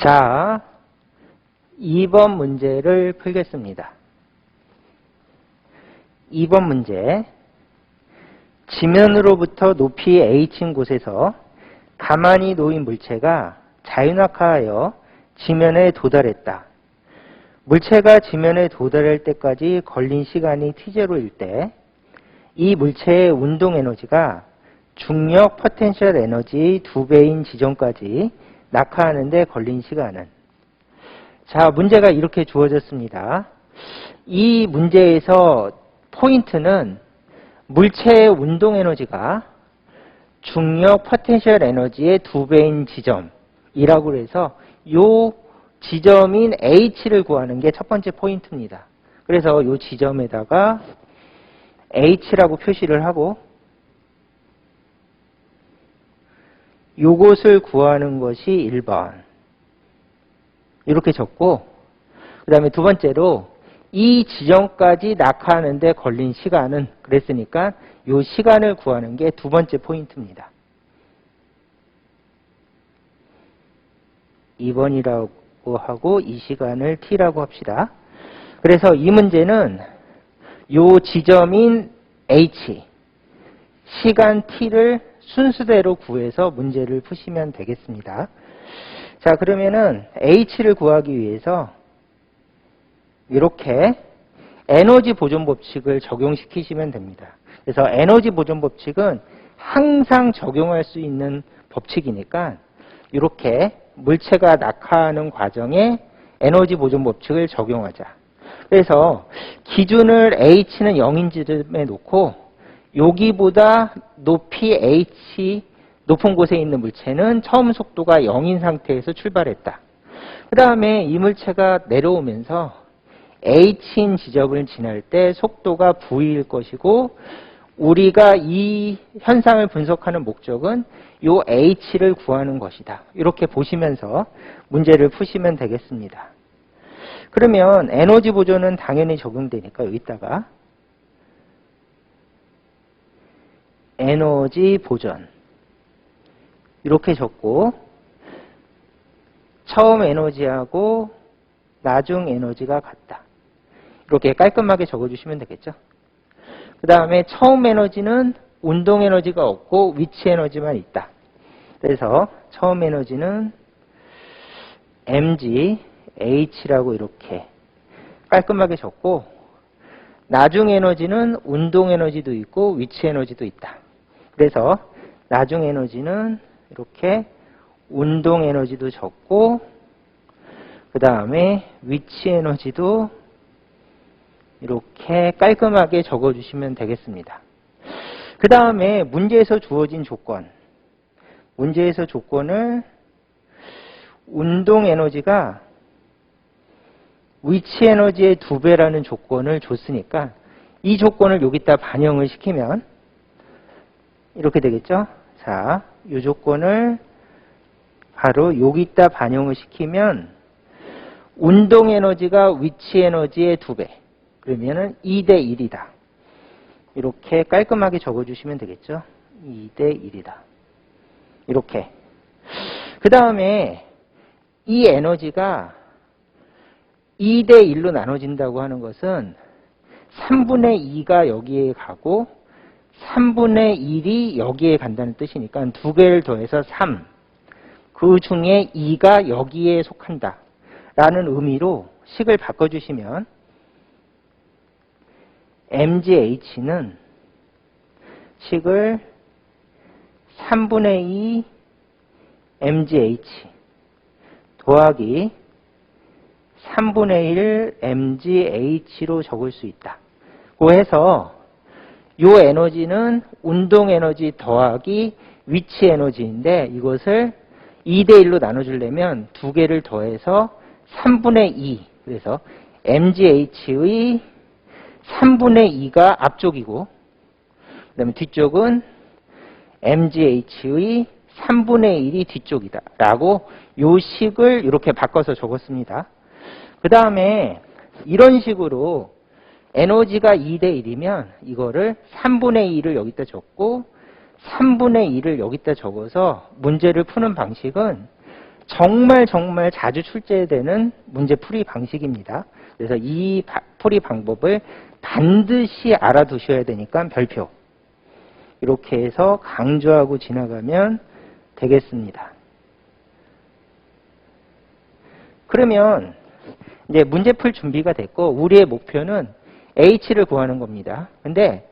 자, 2번 문제를 풀겠습니다. 2번 문제. 지면으로부터 높이 h인 곳에서 가만히 놓인 물체가 자윤학하여 지면에 도달했다. 물체가 지면에 도달할 때까지 걸린 시간이 t0일 때 이 물체의 운동 에너지가 중력 포텐셜 에너지의 2배인 지점까지 낙하하는 데 걸린 시간은. 자, 문제가 이렇게 주어졌습니다. 이 문제에서 포인트는 물체의 운동 에너지가 중력 포텐셜 에너지의 2배인 지점이라고 해서 이 지점인 H를 구하는 게 첫 번째 포인트입니다. 그래서 이 지점에다가 H라고 표시를 하고 요것을 구하는 것이 1번. 이렇게 적고, 그 다음에 두 번째로 이 지점까지 낙하하는 데 걸린 시간은 그랬으니까 이 시간을 구하는 게 두 번째 포인트입니다. 2번이라고 하고 이 시간을 t라고 합시다. 그래서 이 문제는 이 지점인 h, 시간 t를 순수대로 구해서 문제를 푸시면 되겠습니다. 자, 그러면은 h를 구하기 위해서 이렇게 에너지 보존 법칙을 적용시키시면 됩니다. 그래서 에너지 보존 법칙은 항상 적용할 수 있는 법칙이니까 이렇게 물체가 낙하하는 과정에 에너지 보존 법칙을 적용하자. 그래서 기준을 h는 0인 지점에 놓고 여기보다 높이 h 높은 곳에 있는 물체는 처음 속도가 0인 상태에서 출발했다. 그 다음에 이 물체가 내려오면서 h인 지점을 지날 때 속도가 v일 것이고, 우리가 이 현상을 분석하는 목적은 이 h를 구하는 것이다. 이렇게 보시면서 문제를 푸시면 되겠습니다. 그러면 에너지 보존은 당연히 적용되니까 여기다가 에너지 보존 이렇게 적고, 처음 에너지하고 나중 에너지가 같다. 이렇게 깔끔하게 적어주시면 되겠죠. 그 다음에 처음 에너지는 운동 에너지가 없고 위치 에너지만 있다. 그래서 처음 에너지는 mg h라고 이렇게 깔끔하게 적고, 나중 에너지는 운동 에너지도 있고 위치 에너지도 있다. 그래서 나중 에너지는 이렇게 운동 에너지도 적고, 그 다음에 위치 에너지도 이렇게 깔끔하게 적어주시면 되겠습니다. 그 다음에 문제에서 주어진 조건, 문제에서 조건을 운동 에너지가 위치 에너지의 2배라는 조건을 줬으니까 이 조건을 여기다 반영을 시키면 이렇게 되겠죠. 자, 이 조건을 바로 여기다 반영을 시키면 운동 에너지가 위치 에너지의 2배. 그러면은 2대 1이다. 이렇게 깔끔하게 적어주시면 되겠죠. 2대 1이다. 이렇게. 그 다음에 이 에너지가 2대 1로 나눠진다고 하는 것은 3분의 2가 여기에 가고 3분의 1이 여기에 간다는 뜻이니까 2개를 더해서 3. 그 중에 2가 여기에 속한다. 라는 의미로 식을 바꿔주시면 mgh는 식을 3분의 2 mgh 더하기 3분의 1 mgh로 적을 수 있다. 그 해서 이 에너지는 운동 에너지 더하기 위치 에너지인데, 이것을 2대 1로 나눠주려면 2개를 더해서 3분의 2. 그래서 mgh의 3분의 2가 앞쪽이고, 그 다음에 뒤쪽은 mgh의 3분의 1이 뒤쪽이다. 라고 요 식을 이렇게 바꿔서 적었습니다. 그 다음에 이런 식으로 에너지가 2대 1이면 이거를 3분의 2를 여기다 적고 3분의 2를 여기다 적어서 문제를 푸는 방식은 정말 자주 출제되는 문제 풀이 방식입니다. 그래서 이 풀이 방법을 반드시 알아두셔야 되니까 별표. 이렇게 해서 강조하고 지나가면 되겠습니다. 그러면 이제 문제 풀 준비가 됐고 우리의 목표는 H를 구하는 겁니다. 근데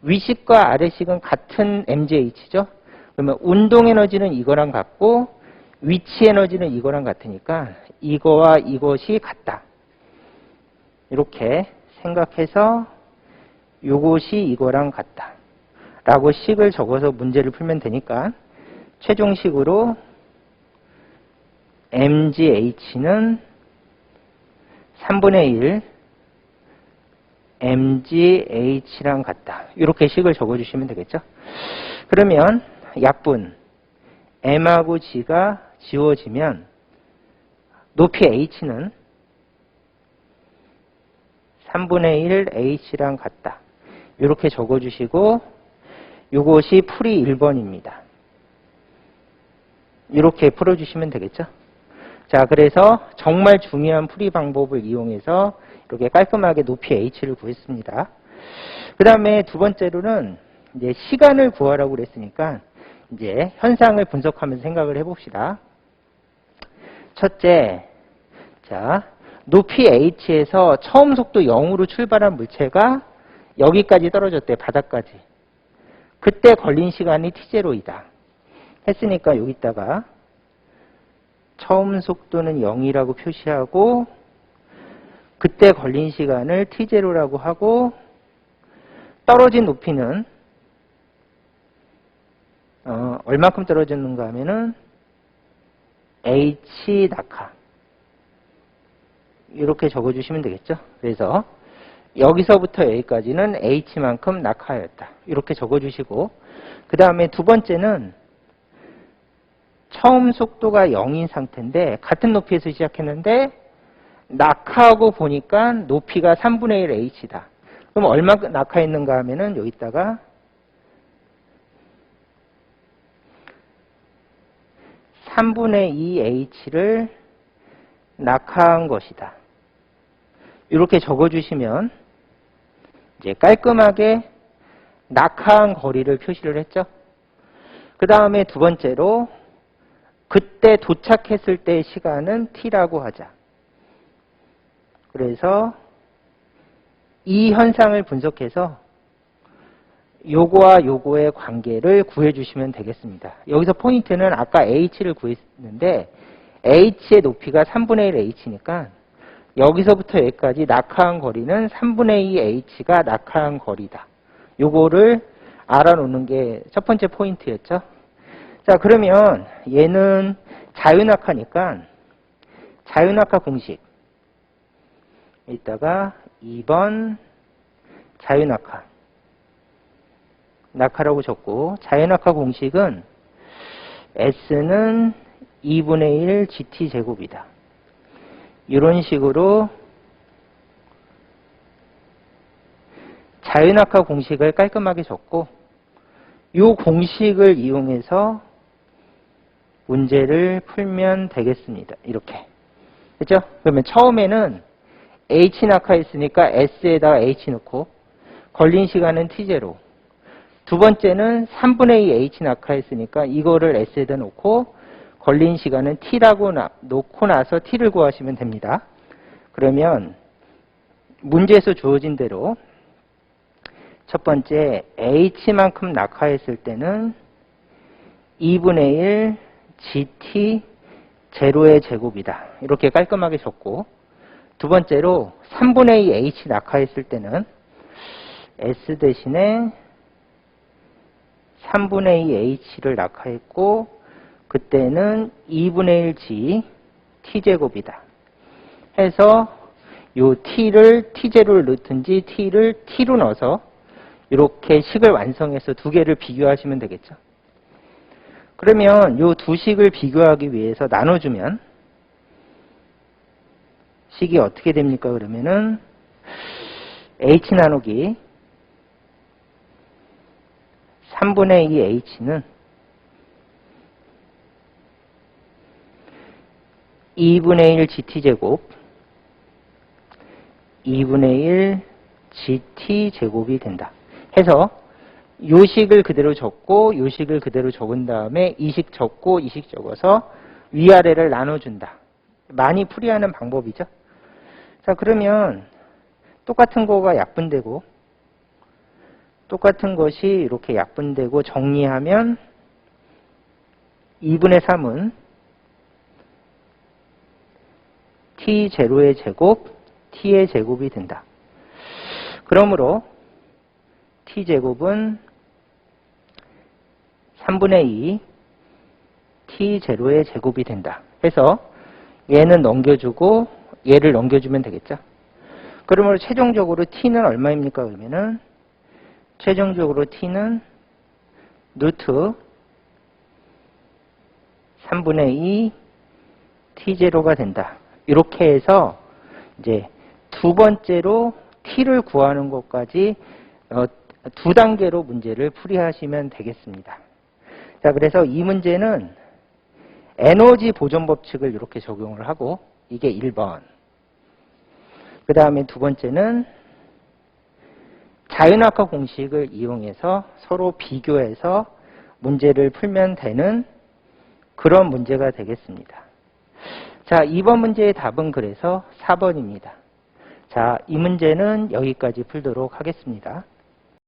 위식과 아래식은 같은 MGH죠. 그러면 운동 에너지는 이거랑 같고 위치 에너지는 이거랑 같으니까 이거와 이것이 같다. 이렇게 생각해서 이것이 이거랑 같다. 라고 식을 적어서 문제를 풀면 되니까 최종식으로 MGH는 3분의 1 MGH랑 같다. 이렇게 식을 적어주시면 되겠죠. 그러면 약분 M하고 G가 지워지면 높이 H는 3분의 1 H랑 같다. 이렇게 적어주시고 이것이 풀이 1번입니다. 이렇게 풀어주시면 되겠죠. 자, 그래서 정말 중요한 풀이 방법을 이용해서 이렇게 깔끔하게 높이 H를 구했습니다. 그 다음에 두 번째로는 이제 시간을 구하라고 그랬으니까 이제 현상을 분석하면서 생각을 해봅시다. 첫째, 자, 높이 H에서 처음 속도 0으로 출발한 물체가 여기까지 떨어졌대, 바닥까지. 그때 걸린 시간이 T0이다. 했으니까 여기다가 처음 속도는 0이라고 표시하고 그때 걸린 시간을 T0라고 하고 떨어진 높이는 얼마큼 떨어졌는가 하면은 H 낙하 이렇게 적어주시면 되겠죠. 그래서 여기서부터 여기까지는 H만큼 낙하였다. 이렇게 적어주시고 그 다음에 두 번째는 처음 속도가 0인 상태인데 같은 높이에서 시작했는데 낙하하고 보니까 높이가 3분의 1 H다. 그럼 얼마 낙하했는가 하면은 여기다가 3분의 2 H를 낙하한 것이다. 이렇게 적어주시면 이제 깔끔하게 낙하한 거리를 표시를 했죠. 그 다음에 두 번째로 그때 도착했을 때의 시간은 T라고 하자. 그래서 이 현상을 분석해서 요거와 요거의 관계를 구해주시면 되겠습니다. 여기서 포인트는 아까 H를 구했는데 H의 높이가 3분의 1 H니까 여기서부터 여기까지 낙하한 거리는 3분의 2 H가 낙하한 거리다. 요거를 알아놓는 게 첫 번째 포인트였죠. 자, 그러면 얘는 자유낙하니까 자유낙하 공식 이따가 2번 자유낙하 낙하라고 적고 자유낙하 공식은 S는 2분의 1 GT제곱이다. 이런 식으로 자유낙하 공식을 깔끔하게 적고 이 공식을 이용해서 문제를 풀면 되겠습니다. 이렇게. 그렇죠? 그러면 처음에는 H 낙하했으니까 S에다가 H 넣고 걸린 시간은 T0. 두 번째는 3분의 2 H 낙하했으니까 이거를 S에다 놓고 걸린 시간은 T라고 놓고 나서 T를 구하시면 됩니다. 그러면 문제에서 주어진 대로 첫 번째 H만큼 낙하했을 때는 2분의 1 GT 제로의 제곱이다. 이렇게 깔끔하게 적고 두 번째로 3분의 2 H 낙하했을 때는 S 대신에 3분의 2 H를 낙하했고 그때는 2분의 1 G T제곱이다. 해서 요 T를 T0를 넣든지 T를 T로 넣어서 이렇게 식을 완성해서 두 개를 비교하시면 되겠죠. 그러면 요 두 식을 비교하기 위해서 나눠주면 식이 어떻게 됩니까? 그러면은 H 나누기 3분의 2 H는 2분의 1 GT제곱 2분의 1 GT제곱이 된다. 해서 요식을 그대로 적고 요식을 그대로 적은 다음에 이식 적고 이식 적어서 위아래를 나눠준다. 많이 풀이하는 방법이죠. 자, 그러면 똑같은 거가 약분되고 똑같은 것이 이렇게 약분되고 정리하면 2분의 3은 t0의 제곱, t의 제곱이 된다. 그러므로 t제곱은 3분의 2 t0의 제곱이 된다. 해서 얘는 넘겨주고 얘를 넘겨주면 되겠죠. 그러므로 최종적으로 t는 얼마입니까? 그러면은 최종적으로 t는 루트 3분의 2 t0가 된다. 이렇게 해서 이제 두 번째로 t를 구하는 것까지 두 단계로 문제를 풀이하시면 되겠습니다. 자, 그래서 이 문제는 에너지 보존 법칙을 이렇게 적용을 하고 이게 1번. 그 다음에 두 번째는 자연학과 공식을 이용해서 서로 비교해서 문제를 풀면 되는 그런 문제가 되겠습니다. 자, 2번 문제의 답은 그래서 4번입니다. 자, 이 문제는 여기까지 풀도록 하겠습니다.